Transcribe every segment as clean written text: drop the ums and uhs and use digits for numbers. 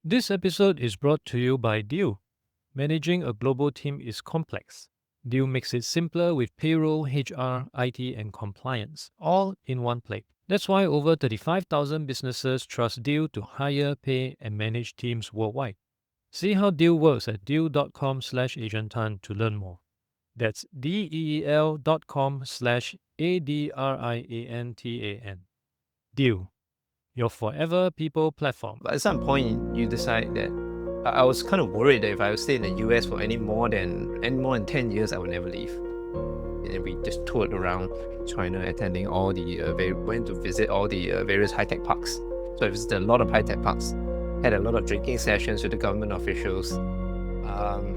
This episode is brought to you by Deal. Managing a global team is complex. Deal makes it simpler with payroll, HR, IT, and compliance, all in one place. That's why over 35,000 businesses trust Deal to hire, pay, and manage teams worldwide. See how Deal works at deal.com/AsianTan to learn more. That's DEEL.com/ADRIANTAN. Deal, your forever people platform. But at some point, you decide that I was kind of worried that if I would stay in the US for any more than 10 years, I would never leave. And we just toured around China, attending all the went to visit all the various high-tech parks. So I visited a lot of high-tech parks, had a lot of drinking sessions with the government officials.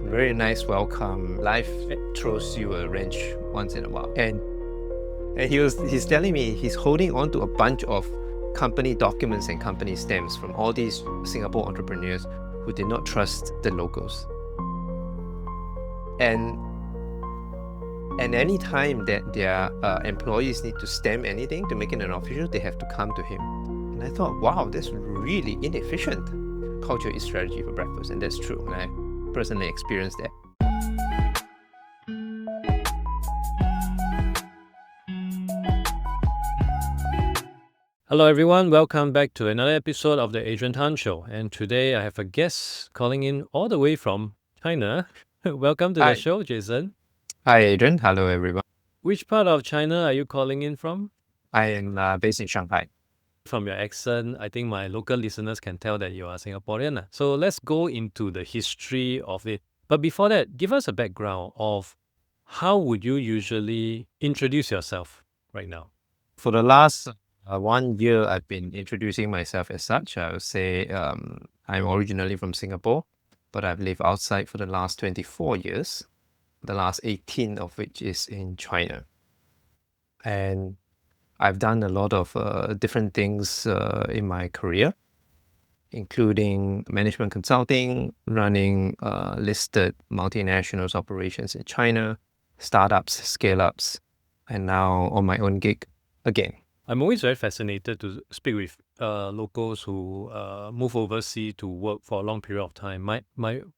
Very nice welcome. Life throws you a wrench once in a while. And he's telling me he's holding on to a bunch of company documents and company stamps from all these Singapore entrepreneurs who did not trust the locals. And any time that their employees need to stamp anything to make it an official, they have to come to him. And I thought, wow, that's really inefficient. Culture is strategy for breakfast, and that's true. And I personally experienced that. Hello, everyone. Welcome back to another episode of the Adrian Tan Show. And today I have a guest calling in all the way from China. Welcome to the Hi. show, Jason. Hi, Adrian. Hello, everyone. Which part of China are you calling in from? I am based in Shanghai. From your accent, I think my local listeners can tell that you are Singaporean. So let's go into the history of it. But before that, give us a background of how would you usually introduce yourself right now? For the last 1 year, I've been introducing myself as such. I would say I'm originally from Singapore, but I've lived outside for the last 24 years, the last 18 of which is in China. And I've done a lot of different things in my career, including management consulting, running listed multinationals operations in China, startups, scale-ups, and now on my own gig again. I'm always very fascinated to speak with locals who move overseas to work for a long period of time.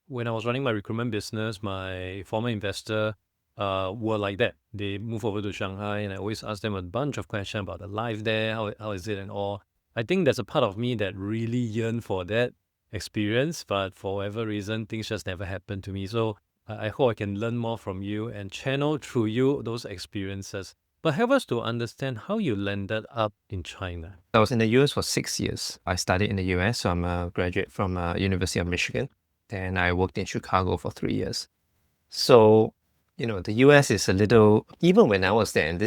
When I was running my recruitment business, my former investor were like that. They move over to Shanghai, and I always ask them a bunch of questions about the life there, how is it and all. I think there's a part of me that really yearn for that experience, but for whatever reason, things just never happened to me. So I hope I can learn more from you and channel through you those experiences. But help us to understand how you landed up in China. I was in the US for 6 years. I studied in the US, so I'm a graduate from University of Michigan. Then I worked in Chicago for 3 years. So, the US is a little, even when I was there, and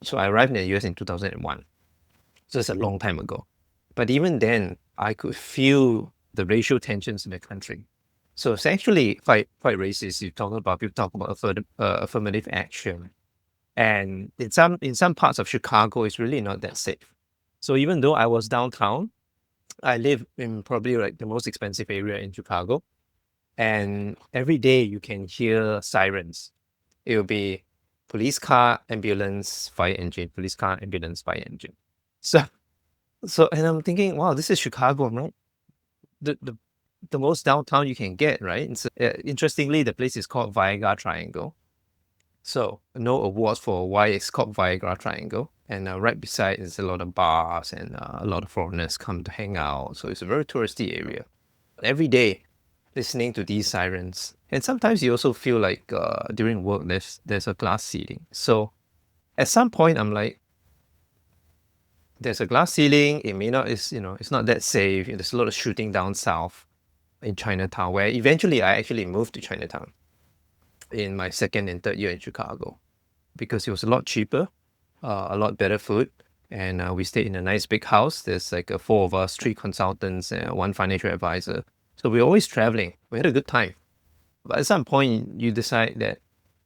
so I arrived in the US in 2001. So it's a long time ago. But even then, I could feel the racial tensions in the country. So it's actually quite racist. People talk about affirmative action. And in some parts of Chicago, it's really not that safe. So even though I was downtown, I live in probably like the most expensive area in Chicago. And every day you can hear sirens. It will be police car, ambulance, fire engine, police car, ambulance, fire engine. So and I'm thinking, wow, this is Chicago, right? The most downtown you can get, right? And so, interestingly, the place is called Viagra Triangle. So no awards for why it's called Viagra Triangle. And right beside is a lot of bars and a lot of foreigners come to hang out. So it's a very touristy area. Every day, listening to these sirens. And sometimes you also feel like during work, there's a glass ceiling. So at some point, I'm like, there's a glass ceiling. It may not, it's not that safe. There's a lot of shooting down south in Chinatown, where eventually I actually moved to Chinatown in my second and third year in Chicago, because it was a lot cheaper, a lot better food, and we stayed in a nice big house. There's like 4 of us, 3 consultants, and 1 financial advisor. So we're always traveling. We had a good time. But at some point, you decide that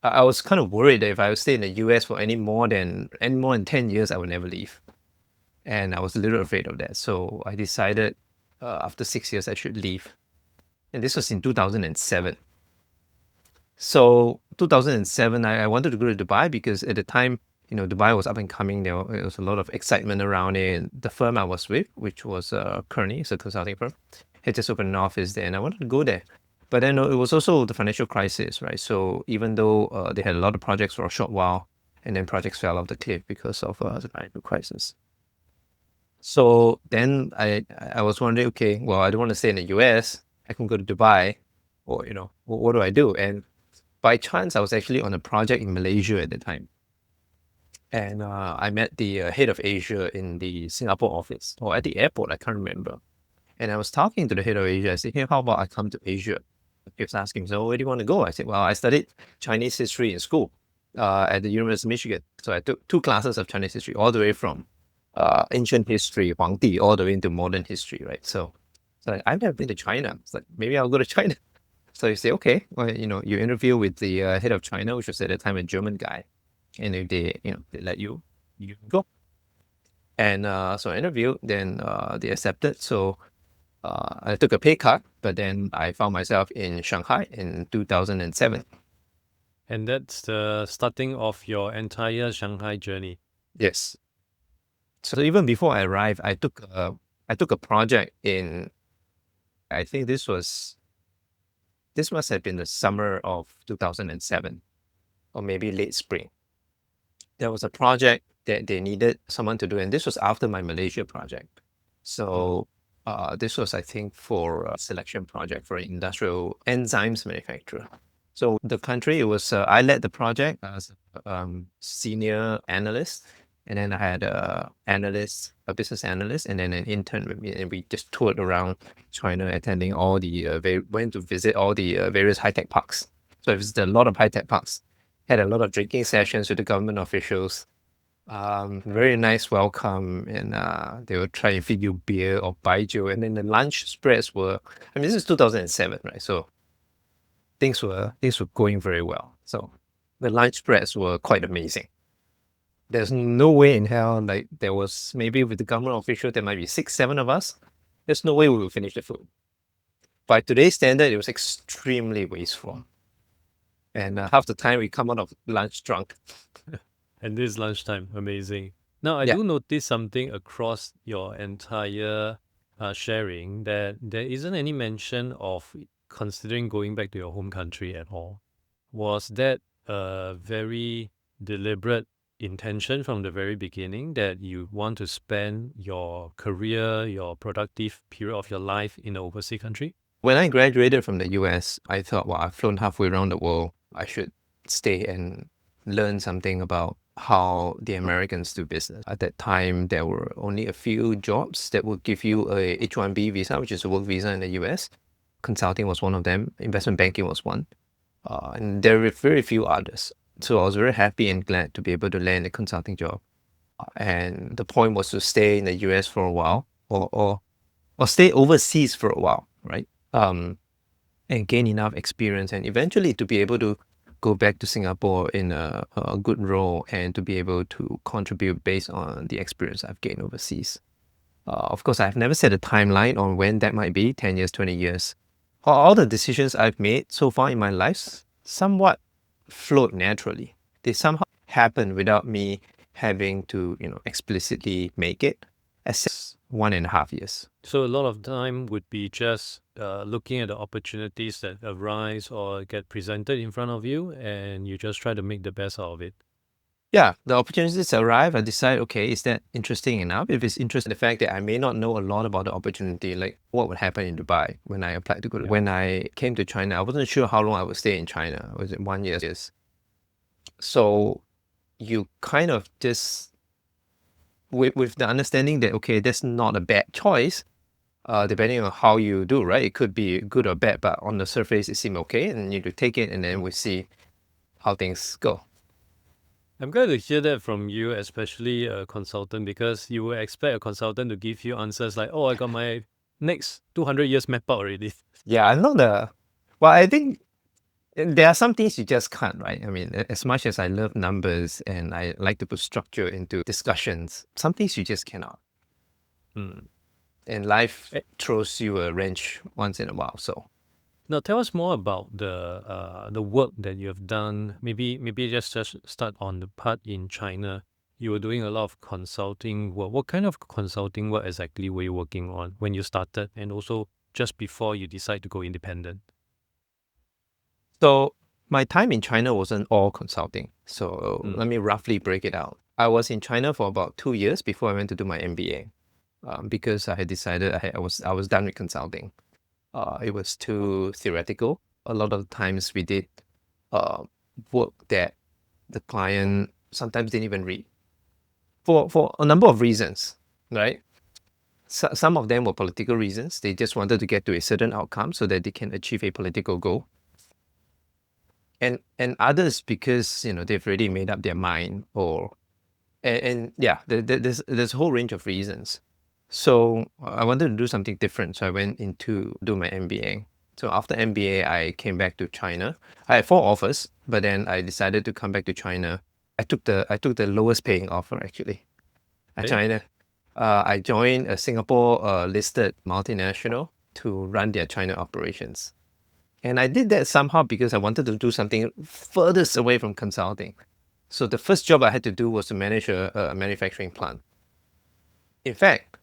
I was kind of worried that if I would stay in the US for any more than 10 years, I would never leave. And I was a little afraid of that. So I decided after 6 years, I should leave. And this was in 2007. So 2007, I wanted to go to Dubai because at the time, Dubai was up and coming. There was a lot of excitement around it. And the firm I was with, which was Kearney, it's a consulting firm, had just opened an office there, and I wanted to go there. But then it was also the financial crisis, right? So even though they had a lot of projects for a short while, and then projects fell off the cliff because of the financial crisis. So then I was wondering, okay, well, I don't want to stay in the US. I can go to Dubai, or what do I do? And by chance, I was actually on a project in Malaysia at the time, and I met the head of Asia in the Singapore office or at the airport. I can't remember. And I was talking to the head of Asia. I said, hey, how about I come to Asia? He was asking, so where do you want to go? I said, well, I studied Chinese history in school at the University of Michigan. So I took 2 classes of Chinese history, all the way from ancient history, Huangdi, all the way into modern history, right? So I've never been to China. It's like, maybe I'll go to China. So you say, okay, well, you interview with the head of China, which was at the time a German guy. And if they let you go. And so I interviewed, then they accepted. So I took a pay cut, but then I found myself in Shanghai in 2007. And that's the starting of your entire Shanghai journey. Yes. So even before I arrived, I took a project in, I think this must have been the summer of 2007, or maybe late spring. There was a project that they needed someone to do, and this was after my Malaysia project. So this was, I think, for a selection project for an industrial enzymes manufacturer. So the country, it was, I led the project as a senior analyst, and then I had a business analyst, and then an intern with me, and we just toured around China, attending all the, went to visit all the various high-tech parks. So it was a lot of high-tech parks, had a lot of drinking sessions with the government officials. Very nice welcome, and they would try and feed you beer or baijiu, and then the lunch spreads were, I mean, this is 2007, right? So things were going very well. So the lunch spreads were quite amazing. There's no way in hell, like there was maybe with the government official, there might be 6, 7 of us. There's no way we will finish the food. By today's standard, it was extremely wasteful. And half the time we come out of lunch drunk. And this lunchtime, amazing. Now, I Yeah. do notice something across your entire sharing, that there isn't any mention of considering going back to your home country at all. Was that a very deliberate intention from the very beginning, that you want to spend your career, your productive period of your life in an overseas country? When I graduated from the US, I thought, well, I've flown halfway around the world. I should stay and learn something about how the Americans do business. At that time, there were only a few jobs that would give you a H-1B visa, which is a work visa in the US. Consulting was one of them. Investment banking was one. And there were very few others. So I was very happy and glad to be able to land a consulting job. And the point was to stay in the US for a while, or stay overseas for a while, right? And gain enough experience, and eventually to be able to go back to Singapore in a good role, and to be able to contribute based on the experience I've gained overseas. Of course, I've never set a timeline on when that might be, 10 years, 20 years. All the decisions I've made so far in my life somewhat flowed naturally. They somehow happen without me having to, explicitly make it, except 1.5 years. So a lot of time would be just looking at the opportunities that arise or get presented in front of you, and you just try to make the best out of it. Yeah, the opportunities arrive. I decide, okay, is that interesting enough? If it's interesting, the fact that I may not know a lot about the opportunity, like what would happen in Dubai when I applied to go to, when I came to China, I wasn't sure how long I would stay in China. Was it 1 year? Yes. So you kind of just, with the understanding that, okay, that's not a bad choice, depending on how you do, right? It could be good or bad, but on the surface, it seemed okay. And you take it, and then we see how things go. I'm glad to hear that from you, especially a consultant, because you would expect a consultant to give you answers like, oh, I got my next 200 years mapped out already. Yeah, I'm not well, I think there are some things you just can't, right? I mean, as much as I love numbers and I like to put structure into discussions, some things you just cannot. And life throws you a wrench once in a while. So Now, tell us more about the work that you have done. Maybe just start on the part in China. You were doing a lot of consulting work. What kind of consulting work exactly were you working on when you started? And also, just before you decide to go independent? So my time in China wasn't all consulting. So Mm. let me roughly break it out. I was in China for about 2 years before I went to do my MBA, because I had decided I was done with consulting. It was too theoretical. A lot of the times we did work that the client sometimes didn't even read for a number of reasons, right? Some of them were political reasons. They just wanted to get to a certain outcome so that they can achieve a political goal. And others because they've already made up their mind, or and yeah, there's a whole range of reasons. So I wanted to do something different, so I went in to do my MBA. So after MBA, I came back to China. I had 4 offers, but then I decided to come back to China. I took the lowest paying offer actually at Okay. China. I joined a Singapore listed multinational to run their China operations. And I did that somehow because I wanted to do something furthest away from consulting. So the first job I had to do was to manage a manufacturing plant. In fact,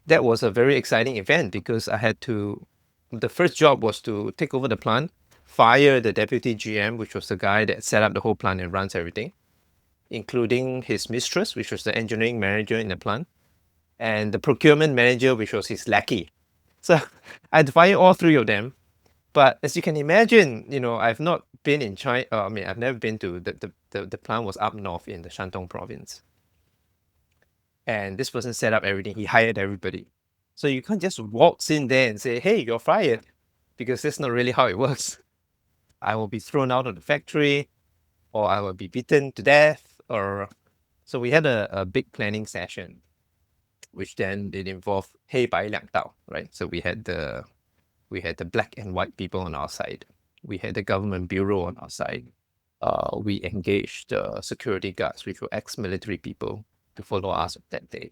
that was a very exciting event because the first job was to take over the plant, fire the deputy GM, which was the guy that set up the whole plant and runs everything, including his mistress, which was the engineering manager in the plant, and the procurement manager, which was his lackey. So I had to fire all three of them. But as you can imagine, I've not been in China. I've never been to the plant was up north in the Shandong province. And this person set up everything. He hired everybody. So you can't just waltz in there and say, hey, you're fired, because that's not really how it works. I will be thrown out of the factory, or I will be beaten to death. So we had a big planning session, which then it involved 黑白两道, right? So we had the black and white people on our side. We had the government bureau on our side. We engaged security guards, which were ex-military people, to follow us that day.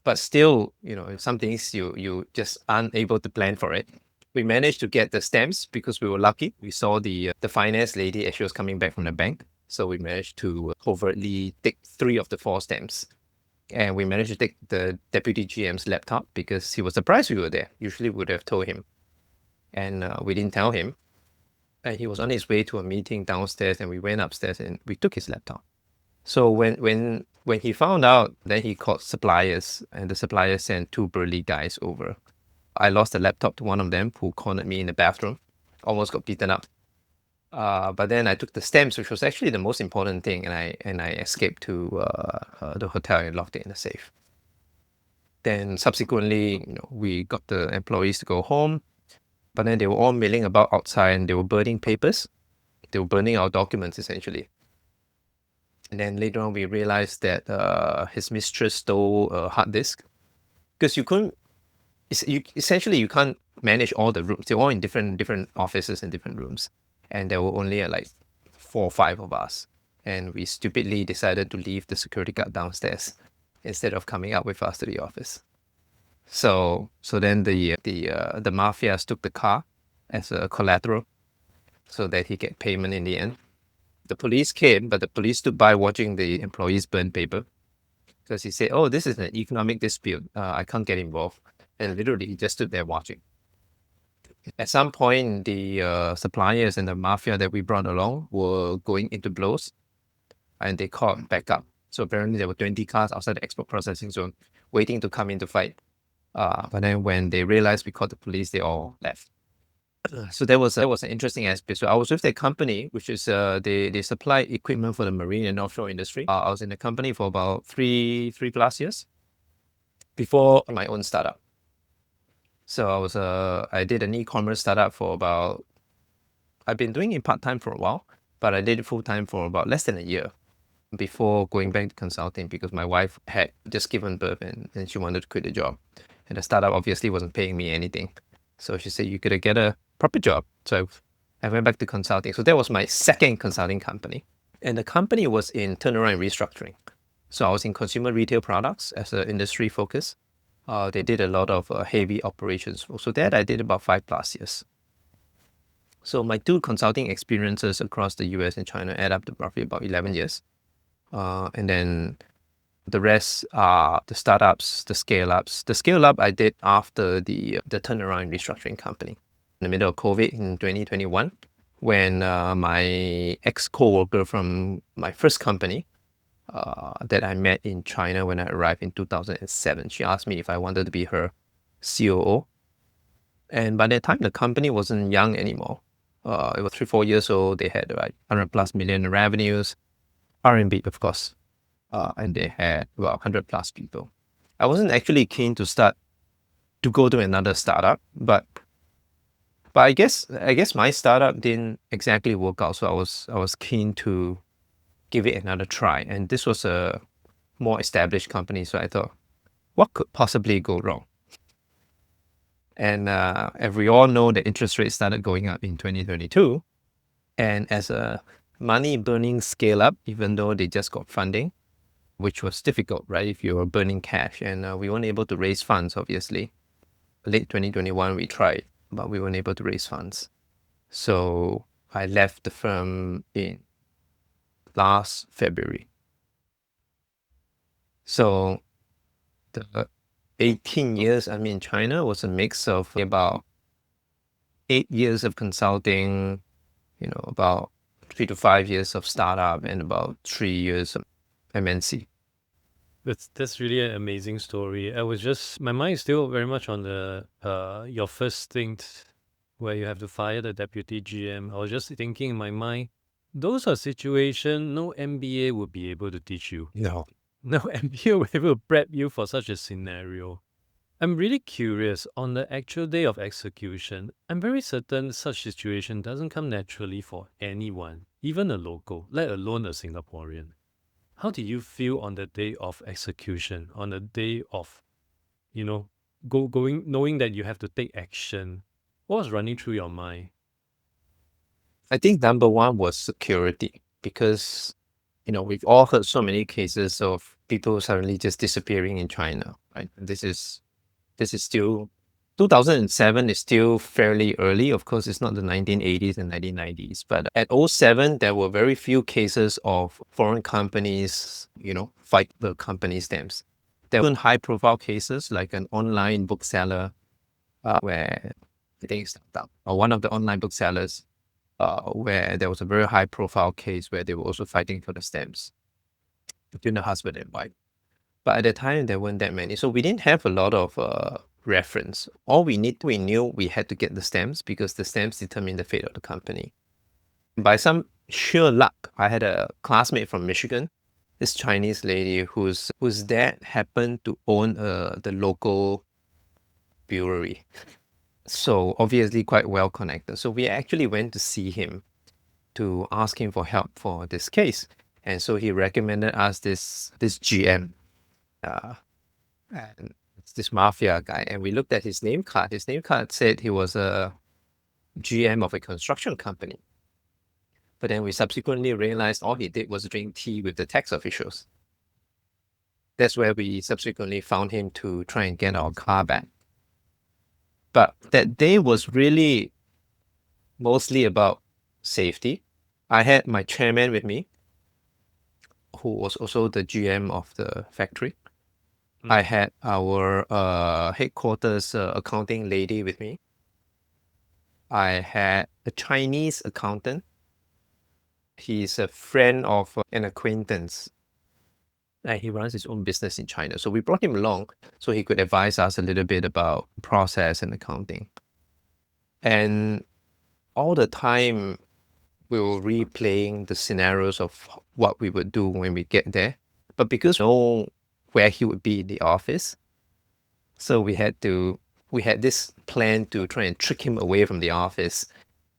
But still, some things you just aren't able to plan for it. We managed to get the stamps because we were lucky. We saw the finance lady as she was coming back from the bank. So we managed to covertly take 3 of the 4 stamps. And we managed to take the deputy GM's laptop because he was surprised we were there. Usually we would have told him. And we didn't tell him. And he was on his way to a meeting downstairs, and we went upstairs and we took his laptop. So when he found out, then he called suppliers, and the suppliers sent 2 burly guys over. I lost the laptop to one of them, who cornered me in the bathroom, almost got beaten up. But then I took the stamps, which was actually the most important thing, and I escaped to the hotel and locked it in the safe. Then subsequently, we got the employees to go home, but then they were all milling about outside and they were burning papers. They were burning our documents essentially. And then later on, we realized that his mistress stole a hard disk, because you can't manage all the rooms. They're all in different offices and different rooms, and there were only like 4 or 5 of us, and we stupidly decided to leave the security guard downstairs instead of coming up with us to the office. So then the mafias took the car as a collateral so that he get payment in the end. The police came, but the police stood by watching the employees burn paper, because he said, oh, this is an economic dispute. I can't get involved. And literally, he just stood there watching. At some point, the suppliers and the mafia that we brought along were going into blows, and they called back up. So apparently, there were 20 cars outside the export processing zone waiting to come in to fight. But then when they realized we called the police, they all left. So that was an interesting aspect. So I was with the company, which is they supply equipment for the marine and offshore industry. I was in the company for about three plus years before my own startup. So I did an e-commerce startup for about, I've been doing it part-time for a while, but I did it full-time for about less than a year before going back to consulting, because my wife had just given birth and she wanted to quit the job. And the startup obviously wasn't paying me anything. So she said, you could get a proper job. So I went back to consulting. So that was my second consulting company. And the company was in turnaround and restructuring. So I was in consumer retail products as an industry focus. They did a lot of heavy operations. So that I did about 5+ years. So my 2 consulting experiences across the US and China add up to roughly about 11 years. And then The rest are the startups, the scale-ups. The scale-up I did after the turnaround restructuring company. In the middle of COVID in 2021, when my ex-coworker from my first company that I met in China when I arrived in 2007, she asked me if I wanted to be her COO. And by that time, the company wasn't young anymore. It was 3-4 years old. They had like 100 plus million in revenues, RMB, of course. And they had well 100 plus people. I wasn't actually keen to go to another startup, but I guess my startup didn't exactly work out. So I was keen to give it another try. And this was a more established company. So I thought, what could possibly go wrong? And as we all know, the interest rate started going up in 2022. And as a money burning scale up, even though they just got funding, which was difficult, right? If you were burning cash, and we weren't able to raise funds, obviously. Late 2021, we tried, but we weren't able to raise funds. So I left the firm in last February. So the 18 years I'm in China was a mix of about 8 years of consulting, about 3 to 5 years of startup, and about 3 years of MNC. That's really an amazing story. My mind is still very much on the your first stint where you have to fire the deputy GM. I was just thinking in my mind, those are situations no MBA would be able to teach you. No. No MBA will be able to prep you for such a scenario. I'm really curious on the actual day of execution. I'm very certain such situation doesn't come naturally for anyone, even a local, let alone a Singaporean. How do you feel on the day of execution, on the day of, going, knowing that you have to take action? What was running through your mind? I think number one was security, because we've all heard so many cases of people suddenly just disappearing in China, right? This is still 2007 is still fairly early. Of course, it's not the 1980s and 1990s, but at 07, there were very few cases of foreign companies, fight the company stamps. There weren't high-profile cases like an online bookseller where I think it's or one of the online booksellers where there was a very high-profile case where they were also fighting for the stamps between the husband and wife. But at the time, there weren't that many. So we didn't have a lot of reference. All we knew we had to get the stamps because the stamps determine the fate of the company. By some sheer luck, I had a classmate from Michigan, this Chinese lady whose dad happened to own the local brewery. So obviously quite well connected. So we actually went to see him to ask him for help for this case. And so he recommended us this GM. And it's this mafia guy. And we looked at his name card. His name card said he was a GM of a construction company. But then we subsequently realized all he did was drink tea with the tax officials. That's where we subsequently found him to try and get our car back. But that day was really mostly about safety. I had my chairman with me, who was also the GM of the factory. I had our headquarters accounting lady with me. I had a Chinese accountant. He's a friend of an acquaintance. And he runs his own business in China. So we brought him along so he could advise us a little bit about process and accounting. And all the time, we were replaying the scenarios of what we would do when we get there. But because we know where he would be in the office, so we had this plan to try and trick him away from the office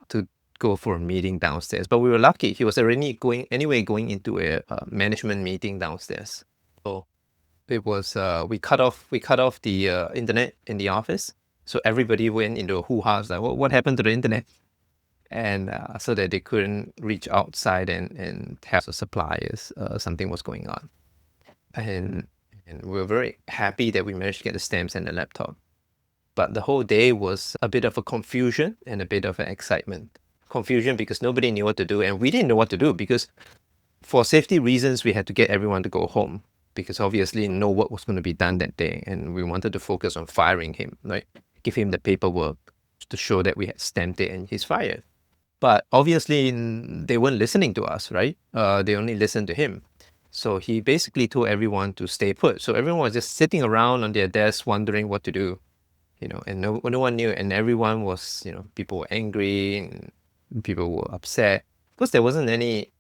to go for a meeting downstairs. But we were lucky; he was already going into a management meeting downstairs. So it was we cut off the internet in the office, so everybody went into a hoo-ha, like, what happened to the internet? And so that they couldn't reach outside and tell the suppliers something was going on. And we were very happy that we managed to get the stamps and the laptop. But the whole day was a bit of a confusion and a bit of an excitement. Confusion because nobody knew what to do, and we didn't know what to do because for safety reasons, we had to get everyone to go home. because obviously no work was going to be done that day, and we wanted to focus on firing him, right? Give him the paperwork to show that we had stamped it and he's fired. But obviously they weren't listening to us, right? They only listened to him. So he basically told everyone to stay put. So everyone was just sitting around on their desks wondering what to do, and no one knew. And everyone was, people were angry and people were upset because there wasn't any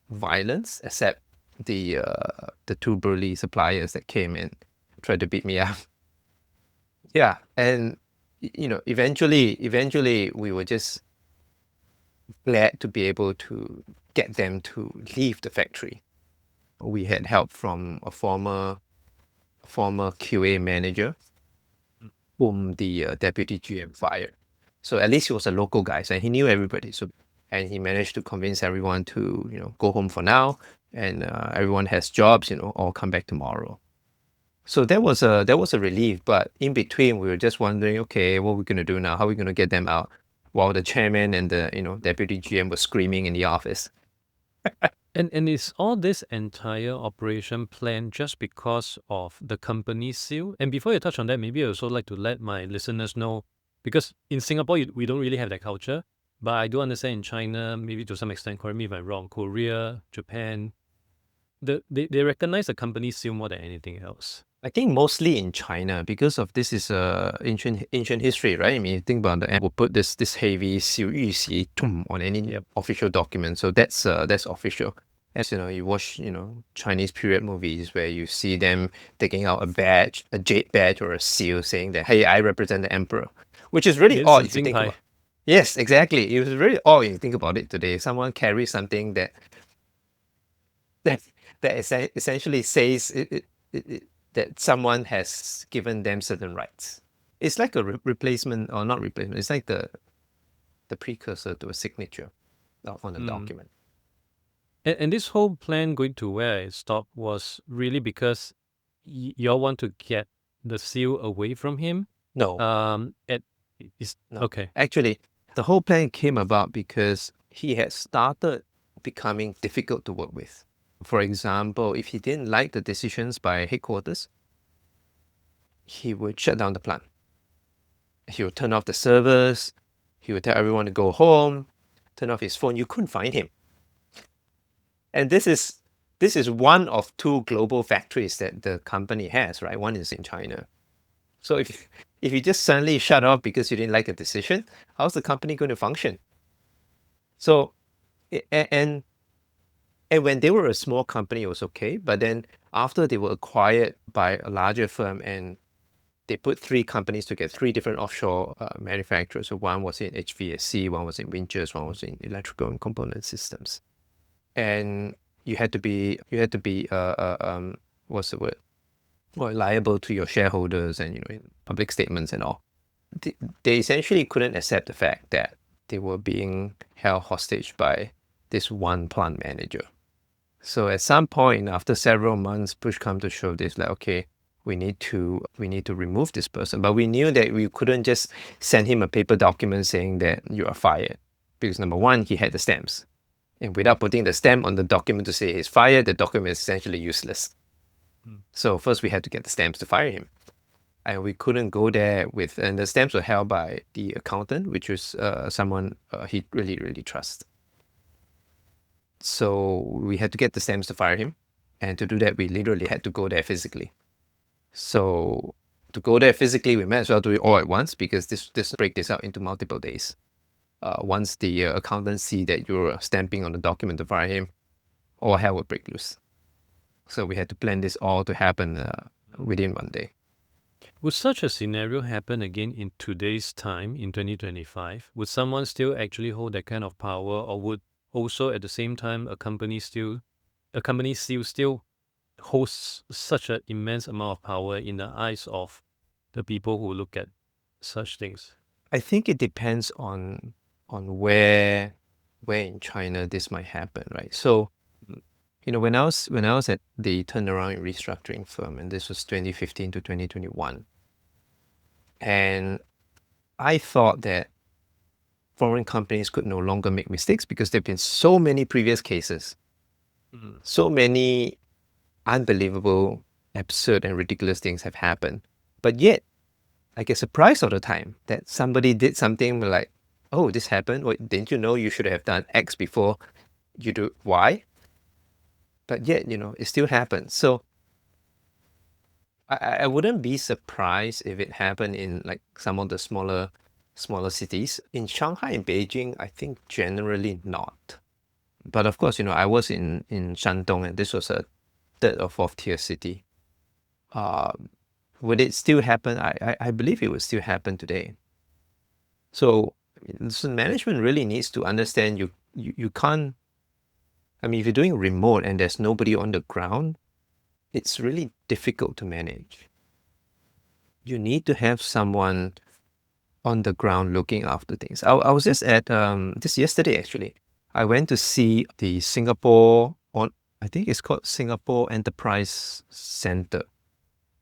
violence except the two burly suppliers that came and tried to beat me up. Yeah, and eventually we were just glad to be able to get them to leave the factory. We had help from a former QA manager whom the deputy GM fired. So at least he was a local guy, so he knew everybody. And he managed to convince everyone to go home for now, and everyone has jobs, all come back tomorrow. So that was a relief. But in between, we were just wondering, okay, what are we gonna do now? How are we gonna get them out? While the chairman and the deputy GM were screaming in the office. And is all this entire operation planned just because of the company seal? And before you touch on that, maybe I also like to let my listeners know, because in Singapore, we don't really have that culture. But I do understand in China, maybe to some extent, correct me if I'm wrong, Korea, Japan, they recognize the company seal more than anything else. I think mostly in China because of this is ancient history, right? I mean, you think about the will put this heavy seal yuxi on any Yep. official document, so that's official. As you watch Chinese period movies where you see them taking out a badge, a jade badge or a seal, saying that hey, I represent the emperor, which is really odd if you think about. Yes, exactly. It was really odd if you think about it today. Someone carries something that essentially says that someone has given them certain rights. It's like a replacement, or not replacement. It's like the precursor to a signature on a document. And this whole plan going to where it stopped was really because y'all want to get the seal away from him? No. No. Okay. Actually, the whole plan came about because he had started becoming difficult to work with. For example, if he didn't like the decisions by headquarters, he would shut down the plant. He would turn off the servers. He would tell everyone to go home, turn off his phone. You couldn't find him. And this is one of two global factories that the company has, right? One is in China. So if you just suddenly shut off because you didn't like a decision, how's the company going to function? So, and when they were a small company, it was okay. But then after they were acquired by a larger firm and they put three companies together, three different offshore manufacturers. So one was in HVAC, one was in winches, one was in electrical and component systems. And you had to be what's the word? Well, liable to your shareholders and in public statements and all. They essentially couldn't accept the fact that they were being held hostage by this one plant manager. So at some point, after several months, push come to shove, this like, okay, we need to remove this person. But we knew that we couldn't just send him a paper document saying that you are fired, because number one, he had the stamps, and without putting the stamp on the document to say he's fired, the document is essentially useless. So first we had to get the stamps to fire him, and we couldn't go there and the stamps were held by the accountant, which was someone he really trusts. So we had to get the stamps to fire him, and to do that we literally had to go there physically. So to go there physically, we might as well do it all at once, because this break this out into multiple days. Once the accountant see that you're stamping on the document to fire him, all hell would break loose. So we had to plan this all to happen within one day. Would such a scenario happen again in today's time, in 2025? Would someone still actually hold that kind of power, or would also at the same time a company still hosts such an immense amount of power in the eyes of the people who look at such things? I think it depends on where in China this might happen, right? So, when I was at the turnaround and restructuring firm, and this was 2015 to 2021, and I thought that foreign companies could no longer make mistakes because there've been so many previous cases, so many unbelievable, absurd, and ridiculous things have happened. But yet, I get surprised all the time that somebody did something like, oh, this happened. Well, didn't you know you should have done X before you do Y? But yet, it still happens. So I wouldn't be surprised if it happened in like some of the smaller cities. In Shanghai and Beijing, I think generally not. But of course, I was in Shandong, and this was a third or fourth tier city. Would it still happen? I believe it would still happen today. So management really needs to understand you can't. I mean, if you're doing remote and there's nobody on the ground, it's really difficult to manage. You need to have someone on the ground looking after things. I was just at just yesterday actually. I went to see the Singapore I think it's called Singapore Enterprise Center,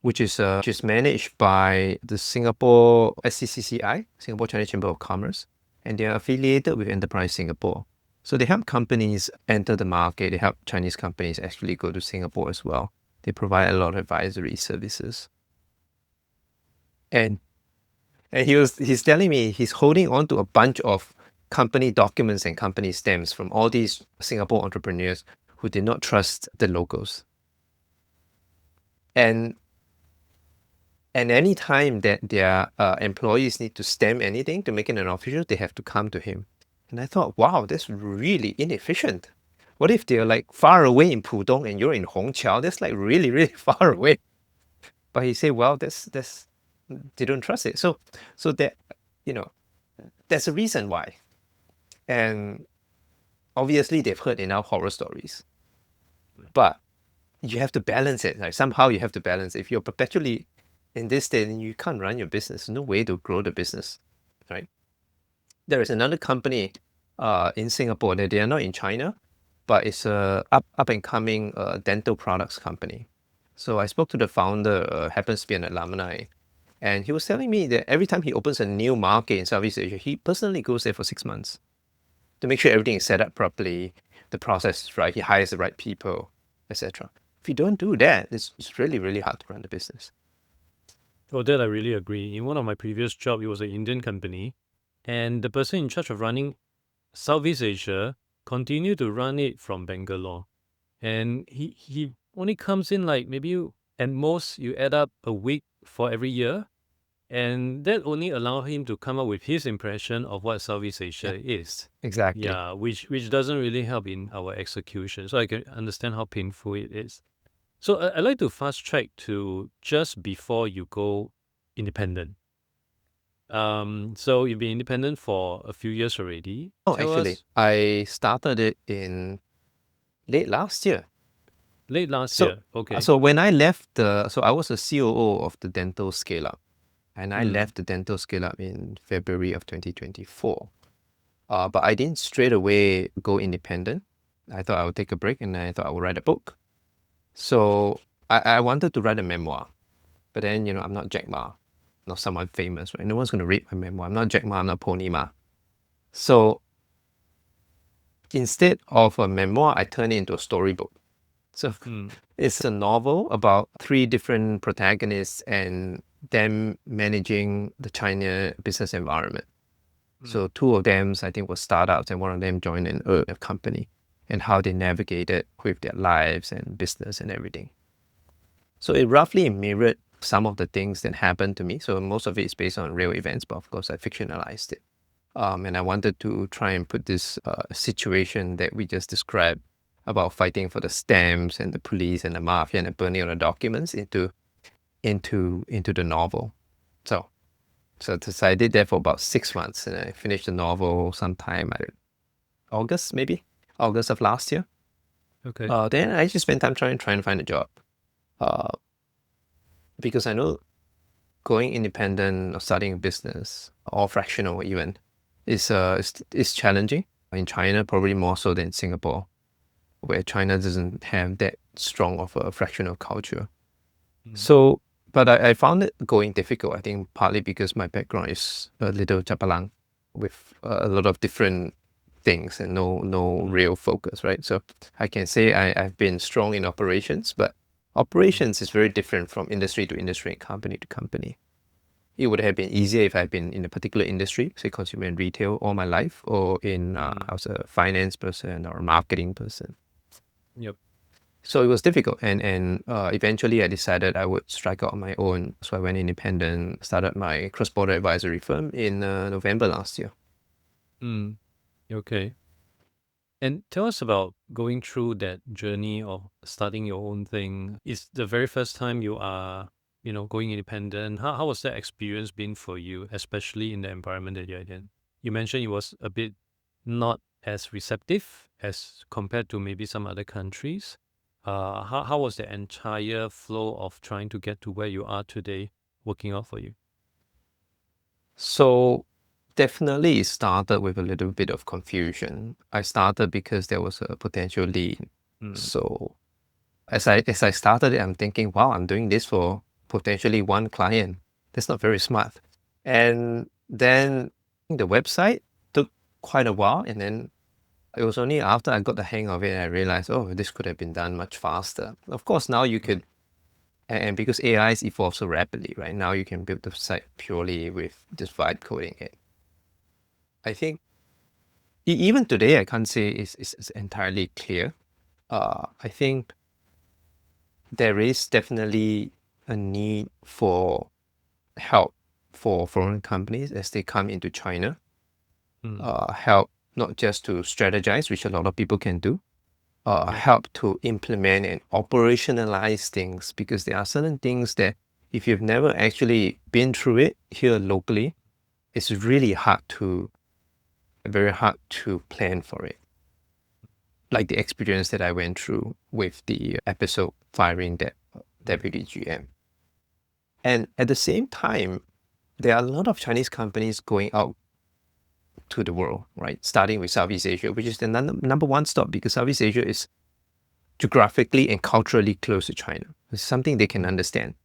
which is managed by the Singapore SCCCI, Singapore Chinese Chamber of Commerce, and they are affiliated with Enterprise Singapore. So they help companies enter the market. They help Chinese companies actually go to Singapore as well. They provide a lot of advisory services. And he's telling me he's holding on to a bunch of company documents and company stamps from all these Singapore entrepreneurs who did not trust the locals. And any time that their employees need to stamp anything to make it an official, they have to come to him. And I thought, wow, that's really inefficient. What if they're like far away in Pudong and you're in Hongqiao? That's like really, really far away. But he said, well, that's they don't trust it. So that, there's a reason why. And obviously they've heard enough horror stories. But you have to balance it. Like somehow you have to balance it. If you're perpetually in this state, then you can't run your business. There's no way to grow the business, right? There is another company in Singapore that they are not in China, but it's a up and coming dental products company. So I spoke to the founder, happens to be an alumni, and he was telling me that every time he opens a new market in Southeast Asia, he personally goes there for 6 months to make sure everything is set up properly, the process is right, he hires the right people, etc. If you don't do that, it's really, really hard to run the business. Oh, that I really agree. In one of my previous jobs, it was an Indian company, and the person in charge of running Southeast Asia continued to run it from Bangalore. And he only comes in like maybe at most you add up a week for every year. And that only allowed him to come up with his impression of what Southeast Asia is. Exactly. Yeah, which doesn't really help in our execution. So I can understand how painful it is. So I'd like to fast track to just before you go independent. So you've been independent for a few years already. Oh, Tell actually, us I started it in late last year. late last So, year. Okay. so when I left so I was a COO of the dental scale up, and I Mm. left the dental scale up in February of 2024. But I didn't straight away go independent. I thought I would take a break, and I thought I would write a book. So I wanted to write a memoir, but then I'm not Jack Ma, not someone famous, right? No one's going to read my memoir. I'm not Jack Ma. I'm not Pony Ma. So instead of a memoir, I turned it into a storybook. So it's a novel about 3 different protagonists and them managing the China business environment. So 2 of them, I think, were startups, and one of them joined an early company, and how they navigated with their lives and business and everything. So it roughly mirrored some of the things that happened to me. So most of it is based on real events, but of course I fictionalized it. And I wanted to try and put this situation that we just described about fighting for the stamps and the police and the mafia and the burning of the documents into the novel. So I did that for about 6 months, and I finished the novel sometime August of last year. Okay. Then I just spent time trying to find a job, because I know going independent or starting a business or fractional even is challenging. In China, probably more so than Singapore, where China doesn't have that strong of a fractional culture. So, but I found it going difficult, I think partly because my background is a little chapalang with a lot of different things and no real focus, right? So I can say I've been strong in operations, but Operations is very different from industry to industry and company to company. It would have been easier if I'd been in a particular industry, say consumer and retail, all my life, or I was a finance person or a marketing person. Yep. So it was difficult, and eventually I decided I would strike out on my own. So I went independent, started my cross-border advisory firm in November last year. Mm. Okay. And tell us about going through that journey of starting your own thing. Is the very first time you are, going independent? How was that experience been for you, especially in the environment that you're in? You mentioned it was a bit not as receptive as compared to maybe some other countries. How was the entire flow of trying to get to where you are today working out for you? So definitely it started with a little bit of confusion. I started because there was a potential lead. Mm. So as I started it, I'm thinking, wow, I'm doing this for potentially one client. That's not very smart. And then the website took quite a while, and then it was only after I got the hang of it I realized, oh, this could have been done much faster. Of course, now you could, and because AI evolves so rapidly, right? Now you can build the site purely with just vibe coding it. I think even today, I can't say it's entirely clear. I think there is definitely a need for help for foreign companies as they come into China. Help not just to strategize, which a lot of people can do, help to implement and operationalize things, because there are certain things that if you've never actually been through it here locally, it's really very hard to plan for it. Like the experience that I went through with the episode firing that deputy GM. And at the same time, there are a lot of Chinese companies going out to the world, right? Starting with Southeast Asia, which is the number one stop, because Southeast Asia is geographically and culturally close to China. It's something they can understand.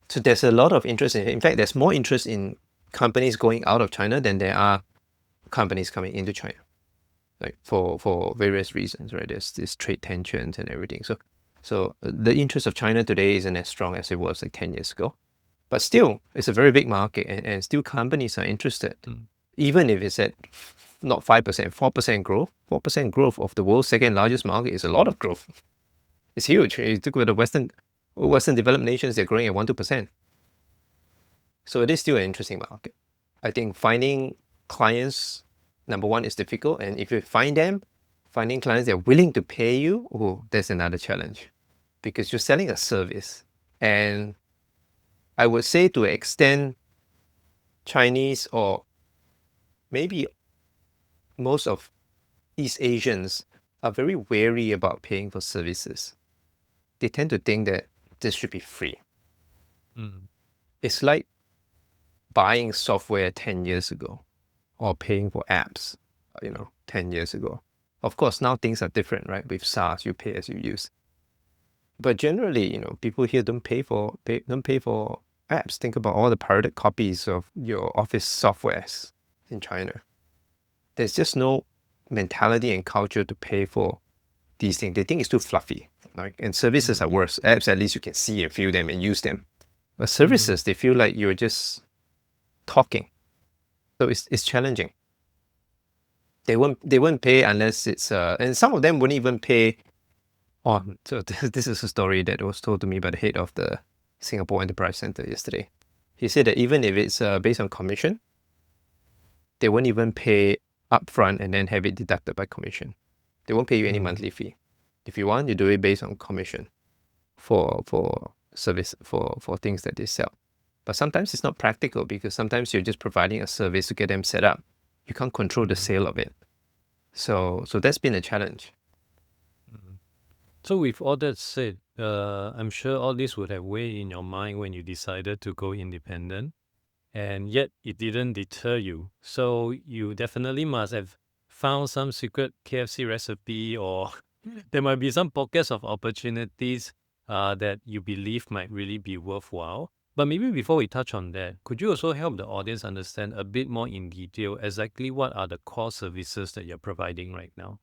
So there's a lot of interest in it. In fact, there's more interest in companies going out of China than there are companies coming into China, like for various reasons, right? There's this trade tensions and everything. So the interest of China today isn't as strong as it was like 10 years ago. But still, it's a very big market, and still companies are interested. Even if it's at not 5%, 4% growth. 4% growth of the world's second largest market is a lot of growth. It's huge. You took with the Western developed nations, they're growing at 1-2%. So it is still an interesting market. I think finding clients, number one, is difficult. And if you find them, finding clients that are willing to pay you, oh, that's another challenge, because you're selling a service. And I would say to extend, Chinese, or maybe most of East Asians, are very wary about paying for services. They tend to think that this should be free. It's like buying software 10 years ago or paying for apps, 10 years ago. Of course, now things are different, right? With SaaS, you pay as you use. But generally, people here don't pay for apps. Think about all the pirated copies of your office softwares in China. There's just no mentality and culture to pay for these things. They think it's too fluffy. Right? And services are worse. Apps, at least you can see and feel them and use them. But services, they feel like you're just talking. So it's challenging. They won't pay unless it's and some of them wouldn't even pay on. So this is a story that was told to me by the head of the Singapore Enterprise Center yesterday. He said that even if it's based on commission, they won't even pay upfront and then have it deducted by commission. They won't pay you any monthly fee. If you want, you do it based on commission for service for things that they sell. But sometimes it's not practical, because sometimes you're just providing a service to get them set up. You can't control the sale of it. So that's been a challenge. So with all that said, I'm sure all this would have weighed in your mind when you decided to go independent, and yet it didn't deter you. So you definitely must have found some secret KFC recipe, or there might be some pockets of opportunities that you believe might really be worthwhile. But maybe before we touch on that, could you also help the audience understand a bit more in detail exactly what are the core services that you're providing right now?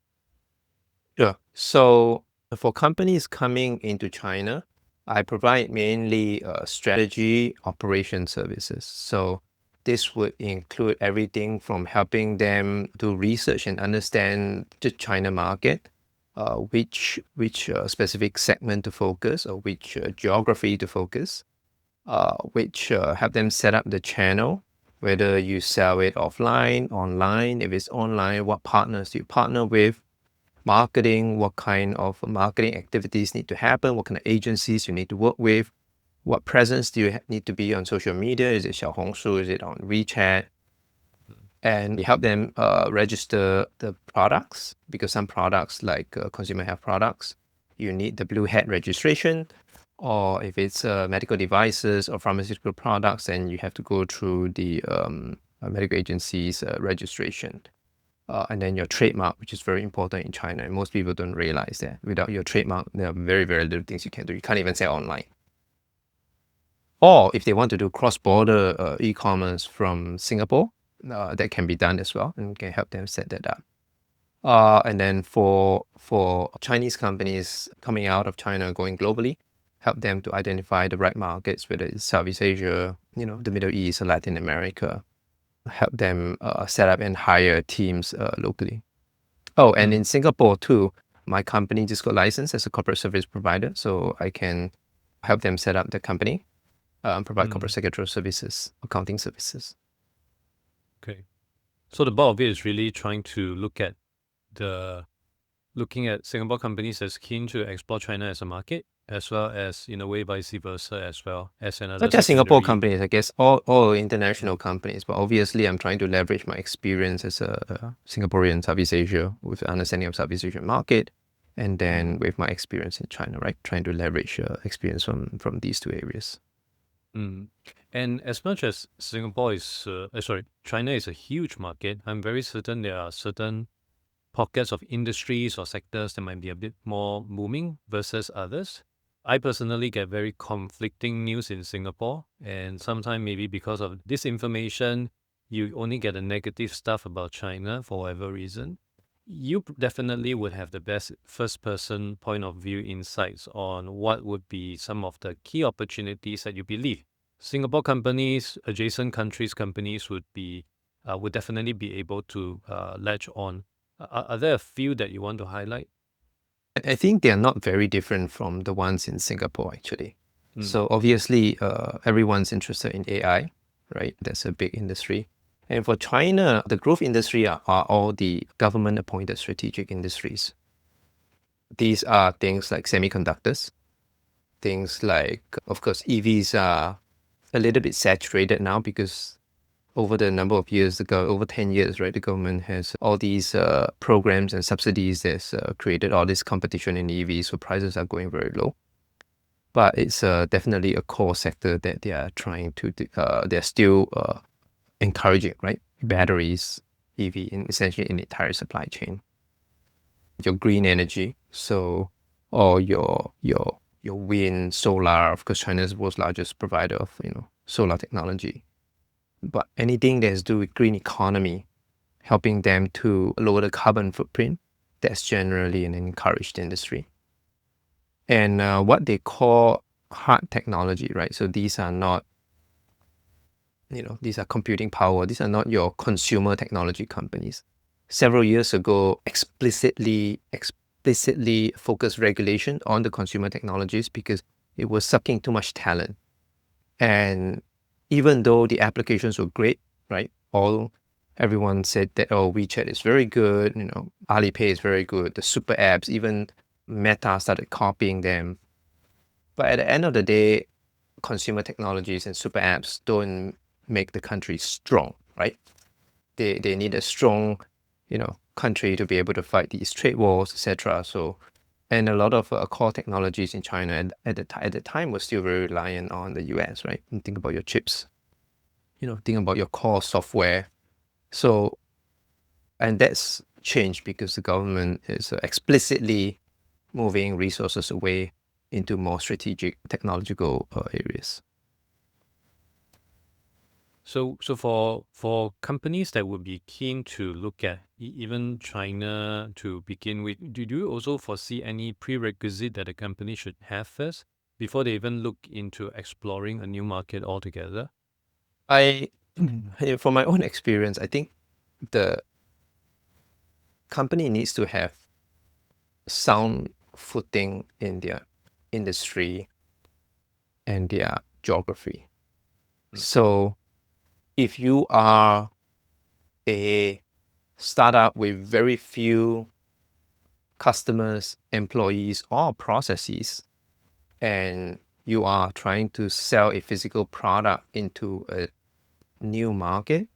Yeah. So for companies coming into China, I provide mainly strategy operation services. So this would include everything from helping them do research and understand the China market, which specific segment to focus or which geography to focus, which help them set up the channel, whether you sell it offline, online. If it's online, what partners do you partner with? Marketing, what kind of marketing activities need to happen? What kind of agencies you need to work with? What presence do you need to be on social media? Is it Xiaohongshu? Is it on WeChat? And we help them register the products, because some products like consumer health products, you need the blue hat registration. Or if it's medical devices or pharmaceutical products, then you have to go through the medical agency's registration. And then your trademark, which is very important in China. And most people don't realize that without your trademark, there are very, very little things you can do. You can't even sell online. Or if they want to do cross-border e-commerce from Singapore, that can be done as well, and we can help them set that up. And then for Chinese companies coming out of China, going globally, help them to identify the right markets, whether it's Southeast Asia, the Middle East, or Latin America. Help them set up and hire teams locally. Oh, and in Singapore too, my company just got licensed as a corporate service provider, so I can help them set up the company, provide corporate secretarial services, accounting services. Okay. So the bulk of it is really trying to looking at Singapore companies as keen to explore China as a market, as well as in a way vice versa as well as another Not just Singapore secondary. companies, I guess all international companies, but obviously I'm trying to leverage my experience as a Singaporean in Southeast Asia with understanding of Southeast Asian market, and then with my experience in China, right? Trying to leverage experience from these two areas. And as much as China is a huge market, I'm very certain there are certain pockets of industries or sectors that might be a bit more booming versus others. I personally get very conflicting news in Singapore, and sometimes maybe because of disinformation, you only get the negative stuff about China for whatever reason. You definitely would have the best first-person point of view insights on what would be some of the key opportunities that you believe Singapore companies, adjacent countries companies would definitely be able to latch on. Are there a few that you want to highlight? I think they are not very different from the ones in Singapore, actually. So obviously, everyone's interested in AI, right? That's a big industry. And for China, the growth industry are all the government-appointed strategic industries. These are things like semiconductors, things like, of course, EVs are a little bit saturated now because over the number of years ago, over 10 years, right, the government has all these programs and subsidies that's created all this competition in EVs, so prices are going very low. But it's definitely a core sector that they are trying to, they're still encouraging, right? Batteries, EV, essentially in the entire supply chain. Your green energy, so or your wind, solar. Of course, China is the world's largest provider of solar technology. But anything that has to do with green economy, helping them to lower the carbon footprint, that's generally an encouraged industry. And what they call hard technology, right? So these are not, these are computing power. These are not your consumer technology companies. Several years ago, explicitly focused regulation on the consumer technologies because it was sucking too much talent. And even though the applications were great, right? Everyone said that, oh, WeChat is very good, Alipay is very good, the super apps, even Meta started copying them. But at the end of the day, consumer technologies and super apps don't make the country strong, right? They need a strong, country to be able to fight these trade wars, etc. So, and a lot of core technologies in China at the time was still very reliant on the US, right? And think about your chips, think about your core software. So, and that's changed because the government is explicitly moving resources away into more strategic technological areas. So for companies that would be keen to look at even China to begin with, do you also foresee any prerequisite that a company should have first before they even look into exploring a new market altogether? From my own experience, I think the company needs to have sound footing in their industry and their geography. So if you are a startup with very few customers, employees, or processes, and you are trying to sell a physical product into a new market,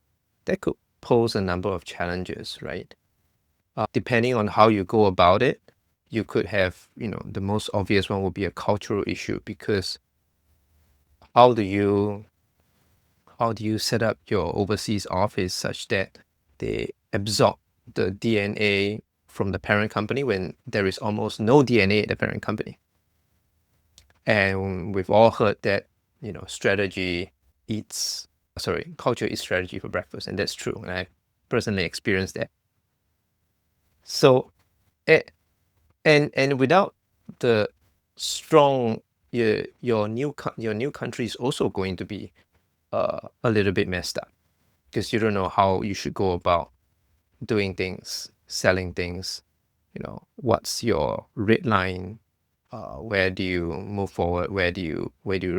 that could pose a number of challenges, right? Depending on how you go about it, you could have, the most obvious one would be a cultural issue, because how do you set up your overseas office such that they absorb the DNA from the parent company when there is almost no DNA at the parent company? And we've all heard that, culture eats strategy for breakfast, and that's true. And I personally experienced that. So, and without the strong, your new country is also going to be a little bit messed up, because you don't know how you should go about doing things, selling things. What's your red line? Where do you move forward? Where do you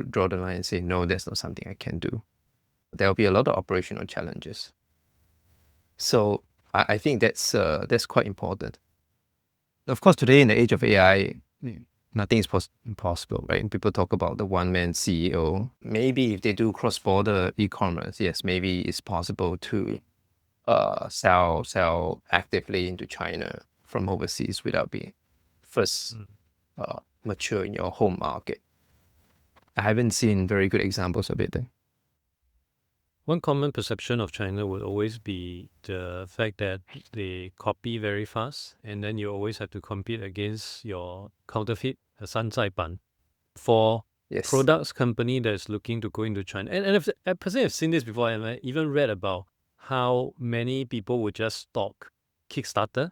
draw the line and say, no, that's not something I can do? There'll be a lot of operational challenges. So I think that's quite important. Of course, today in the age of AI, nothing is impossible, right? People talk about the one-man CEO. Maybe if they do cross-border e-commerce, yes, maybe it's possible to sell actively into China from overseas without being first mature in your home market. I haven't seen very good examples of it there. One common perception of China would always be the fact that they copy very fast, and then you always have to compete against your counterfeit, a 山寨版. For Yes. products company that's looking to go into China, and I personally have seen this before, and I even read about how many people would just stock Kickstarter.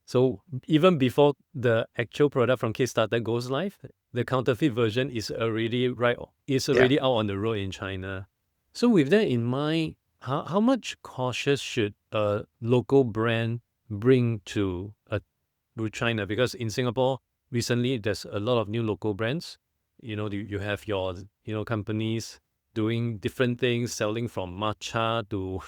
So even before the actual product from Kickstarter goes live, the counterfeit version is already out on the road in China. So with that in mind, how much cautious should a local brand bring to China? Because in Singapore recently, there's a lot of new local brands. You have your companies doing different things, selling from matcha to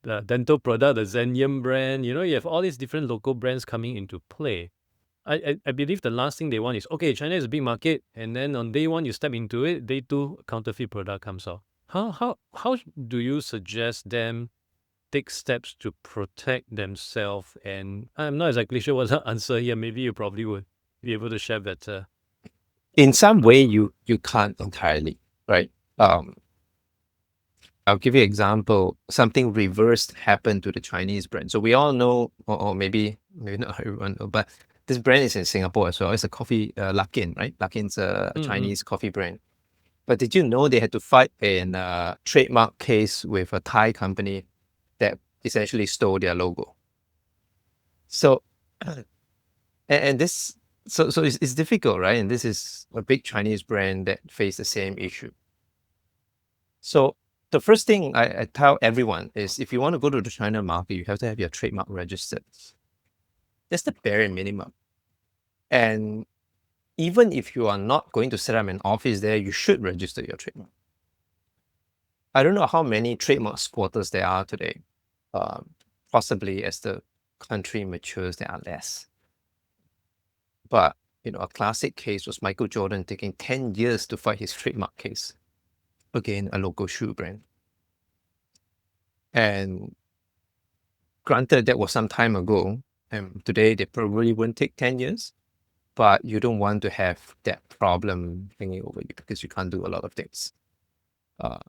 the dental product, the Zenyum brand. You have all these different local brands coming into play. I believe the last thing they want is, okay, China is a big market, and then on day one you step into it, day two counterfeit product comes out. How do you suggest them take steps to protect themselves? And I'm not exactly sure what's the answer here. Maybe you probably would be able to share better. In some way, you can't entirely, right? I'll give you an example. Something reversed happened to the Chinese brand. So we all know, or maybe not everyone know, but this brand is in Singapore as well. It's a coffee, Luckin, right? Luckin's a Chinese coffee brand. But did you know they had to fight a trademark case with a Thai company that essentially stole their logo? So, and this, so it's difficult, right? And this is a big Chinese brand that faced the same issue. So the first thing I tell everyone is, if you want to go to the China market, you have to have your trademark registered. That's the bare minimum. And even if you are not going to set up an office there, you should register your trademark. I don't know how many trademark squatters there are today. Possibly as the country matures, there are less. But a classic case was Michael Jordan taking 10 years to fight his trademark case against a local shoe brand. And granted, that was some time ago, and today they probably wouldn't take 10 years, but you don't want to have that problem hanging over you, because you can't do a lot of things.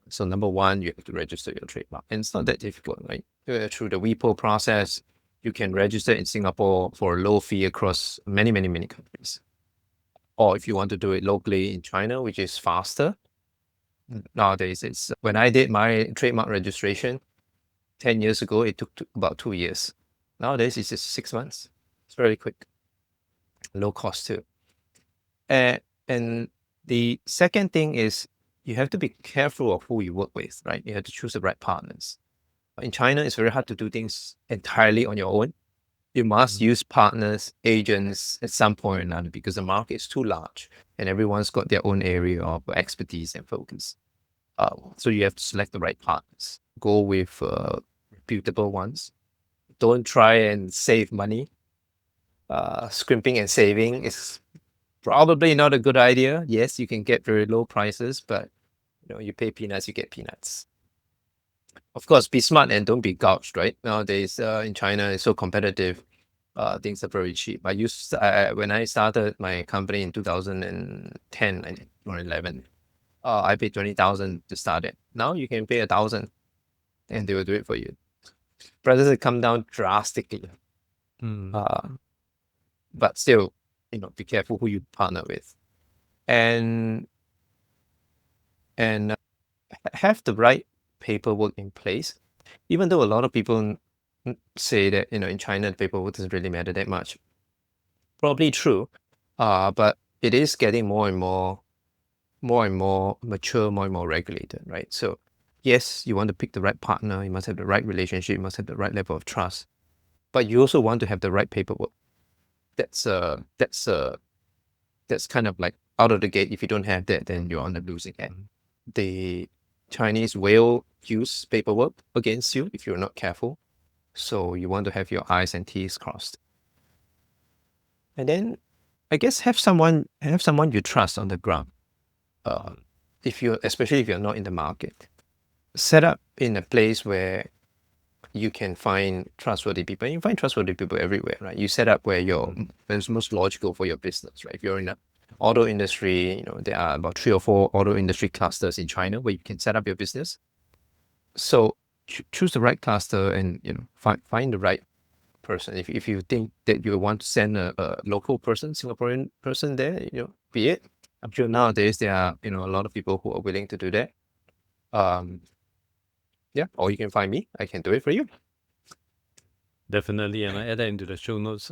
So number one, you have to register your trademark, and it's not that difficult, right? Through the WIPO process, you can register in Singapore for a low fee across many, many, many countries. Or if you want to do it locally in China, which is faster, nowadays it's, when I did my trademark registration 10 years ago, it took about 2 years. Nowadays it's just 6 months. It's very quick, low cost too. And The second thing is you have to be careful of who you work with, right? You have to choose the right partners. In China, it's very hard to do things entirely on your own. You must use partners, agents at some point or another because the market is too large and everyone's got their own area of expertise and focus. So you have to select the right partners. Go with reputable ones. Don't try and save money. Scrimping and saving is probably not a good idea. Yes, you can get very low prices, but you pay peanuts, you get peanuts. Of course, be smart and don't be gouged, right? Nowadays, in China, it's so competitive. Things are very cheap. When I started my company in 2010, I think, or 11, I paid 20,000 to start it. Now you can pay 1,000 and they will do it for you. Prices have come down drastically. But still, be careful who you partner with. And have the right paperwork in place. Even though a lot of people say that, in China, the paperwork doesn't really matter that much. Probably true. But it is getting more and more mature, more and more regulated, right? So yes, you want to pick the right partner, you must have the right relationship, you must have the right level of trust, but you also want to have the right paperwork. That's kind of like out of the gate. If you don't have that, then you're on the losing end. The Chinese will use paperwork against you if you're not careful. So you want to have your I's and T's crossed. And then I guess have someone you trust on the ground. Especially if you're not in the market, set up in a place where you can find trustworthy people. You find trustworthy people everywhere, right? You set up where it's most logical for your business, right? If you're in the auto industry, there are about 3 or 4 auto industry clusters in China where you can set up your business. So choose the right cluster and find the right person. If you think that you want to send a local person, Singaporean person there, be it. I'm sure nowadays there are a lot of people who are willing to do that. Or you can find me. I can do it for you. Definitely, and I add that into the show notes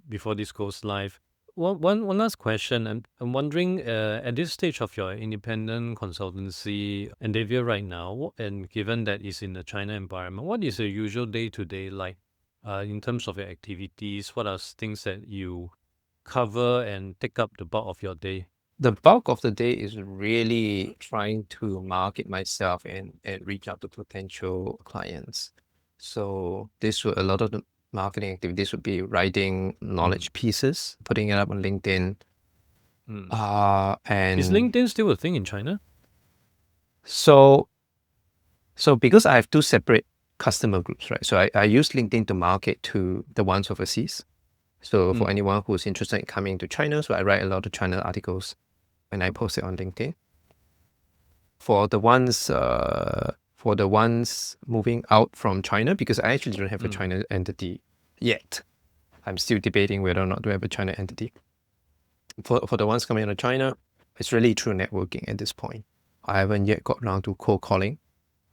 before this goes live. One last question. I'm wondering, at this stage of your independent consultancy endeavor right now, and given that it's in the China environment, what is your usual day-to-day like in terms of your activities? What are things that you cover and take up the bulk of your day? The bulk of the day is really trying to market myself and reach out to potential clients. So a lot of the marketing activities would be writing knowledge pieces, putting it up on LinkedIn. And Is LinkedIn still a thing in China? So because I have 2 separate customer groups, right? So I use LinkedIn to market to the ones overseas. So for anyone who's interested in coming to China, so I write a lot of China articles and I post it on LinkedIn. For the ones moving out from China, because I actually don't have a China entity yet. I'm still debating whether or not to have a China entity. For the ones coming out of China, it's really through networking at this point. I haven't yet got around to cold calling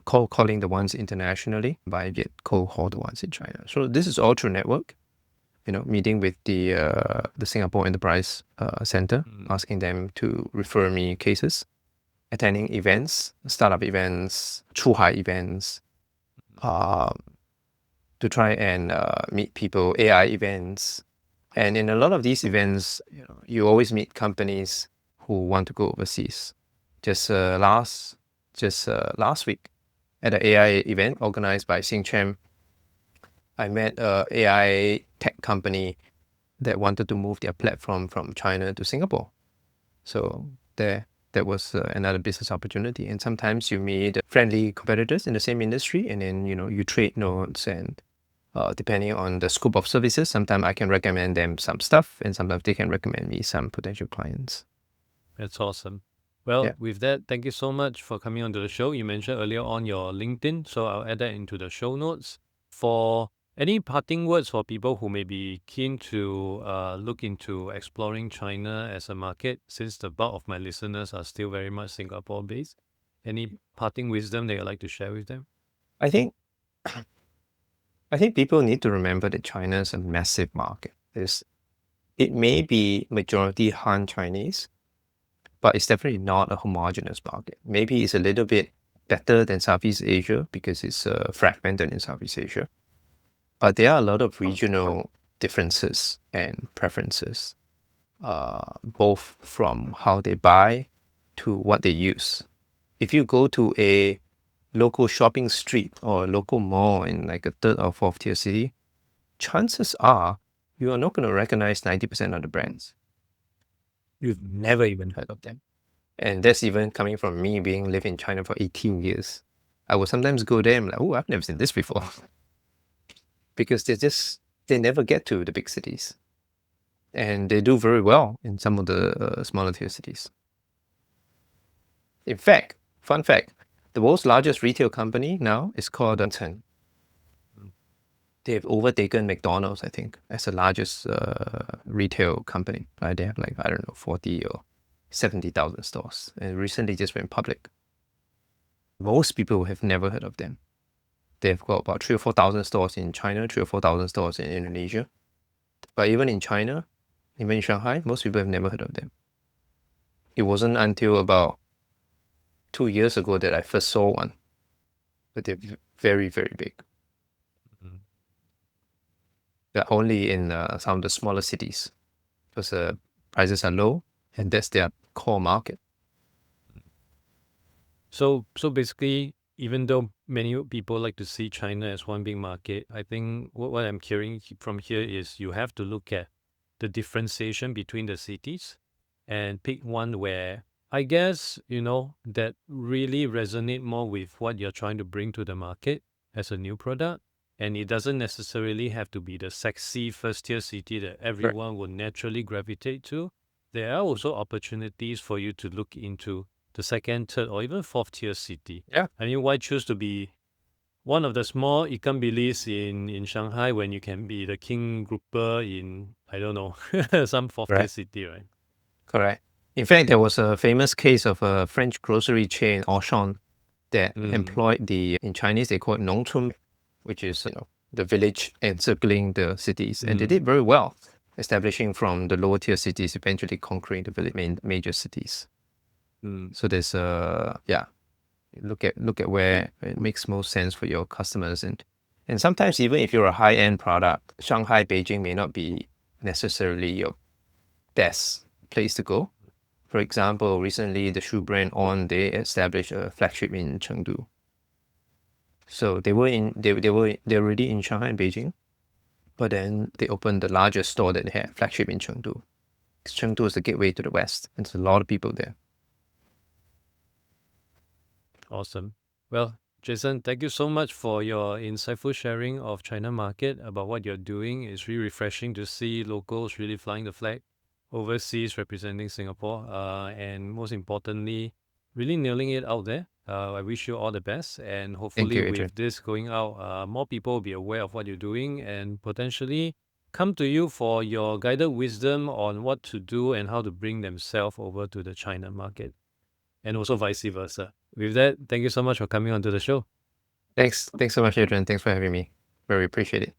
the ones internationally, but I yet cold call the ones in China. So this is all through network. Meeting with the Singapore Enterprise Center, asking them to refer me cases, attending events, startup events, Chuhai events, to try and meet people, AI events. And in a lot of these events, you always meet companies who want to go overseas. Just last week at an AI event organized by Xingchen, I met an AI tech company that wanted to move their platform from China to Singapore. So that was another business opportunity. And sometimes you meet friendly competitors in the same industry, and then you trade notes, and depending on the scope of services, sometimes I can recommend them some stuff, and sometimes they can recommend me some potential clients. That's awesome. Well, Yeah. with that, thank you so much for coming onto the show. You mentioned earlier on your LinkedIn, so I'll add that into the show notes. For any parting words for people who may be keen to look into exploring China as a market, since the bulk of my listeners are still very much Singapore-based, any parting wisdom that you'd like to share with them? I think people need to remember that China is a massive market. It may be majority Han Chinese, but it's definitely not a homogeneous market. Maybe it's a little bit better than Southeast Asia because it's fragmented in Southeast Asia. But there are a lot of regional differences and preferences, both from how they buy to what they use. If you go to a local shopping street or a local mall in like a third or fourth tier city, chances are you are not going to recognize 90% of the brands. You've never even heard of them. And that's even coming from me being living in China for 18 years. I will sometimes go there and be like, oh, I've never seen this before. Because they never get to the big cities. And they do very well in some of the smaller tier cities. In fact, fun fact, the world's largest retail company now is called Adrian. They've overtaken McDonald's, I think, as the largest retail company. They have like, I don't know, 40 or 70,000 stores, and recently just went public. Most people have never heard of them. They've got about 3,000 or 4,000 stores in China, 3,000 or 4,000 stores in Indonesia. But even in China, even in Shanghai, most people have never heard of them. It wasn't until about 2 years ago that I first saw one. But they're very, very big. They're only in some of the smaller cities because prices are low, and that's their core market. So basically, even though many people like to see China as one big market, I think what I'm hearing from here is you have to look at the differentiation between the cities and pick one where I guess, that really resonate more with what you're trying to bring to the market as a new product. And it doesn't necessarily have to be the sexy first tier city that everyone will naturally gravitate to. There are also opportunities for you to look into the second, third, or even fourth tier city. Yeah. I mean, why choose to be one of the small ikan bilis in Shanghai when you can be the king grouper in, I don't know, some fourth tier Right. city, right? Correct. In fact, there was a famous case of a French grocery chain, Auchan, that employed in Chinese, they call it 农村, which is the village encircling the cities. And they did very well, establishing from the lower tier cities, eventually conquering the major cities. So there's look at where it makes most sense for your customers, and sometimes even if you're a high-end product, Shanghai, Beijing may not be necessarily your best place to go. For example, recently the shoe brand On, they established a flagship in Chengdu. So they're already in Shanghai and Beijing, but then they opened the largest store that they have, flagship in Chengdu. Chengdu is the gateway to the West, and there's a lot of people there. Awesome. Well, Jason, thank you so much for your insightful sharing of China market about what you're doing. It's really refreshing to see locals really flying the flag overseas representing Singapore. And most importantly, really nailing it out there. I wish you all the best. And hopefully you, Adrian. with this going out, more people will be aware of what you're doing and potentially come to you for your guided wisdom on what to do and how to bring themselves over to the China market. And also vice versa. With that, thank you so much for coming onto the show. Thanks so much, Adrian. Thanks for having me. Very appreciate it.